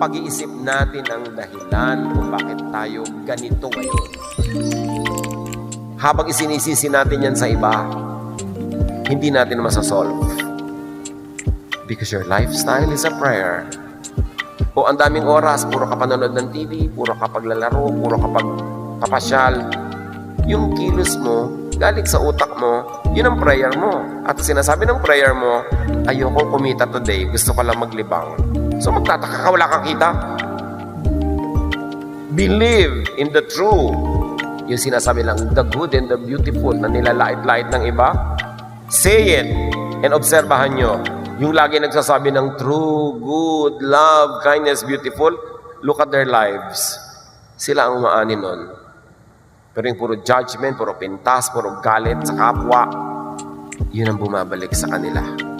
pag-iisip natin ang dahilan kung bakit tayo ganito ngayon. Habang isinisisi natin yan sa iba, hindi natin masasolve. Because your lifestyle is a prayer. O ang daming oras, puro ka panonood ng TV, puro ka paglalaro, puro ka papasyal. Yung kilos mo, galing sa utak mo, yun ang prayer mo. At sinasabi ng prayer mo, ayokong kumita today, gusto ko lang maglibang. So magtataka ka, wala kang kita. Believe in the true. Yung sinasabi lang, the good and the beautiful na nilalait-lait ng iba. Say it and obserbahan nyo. Yung lagi nagsasabi ng true, good, love, kindness, beautiful, look at their lives. Sila ang umaani nun. Pero yung puro judgment, puro pintas, puro galit sa kapwa, yun ang bumabalik sa kanila.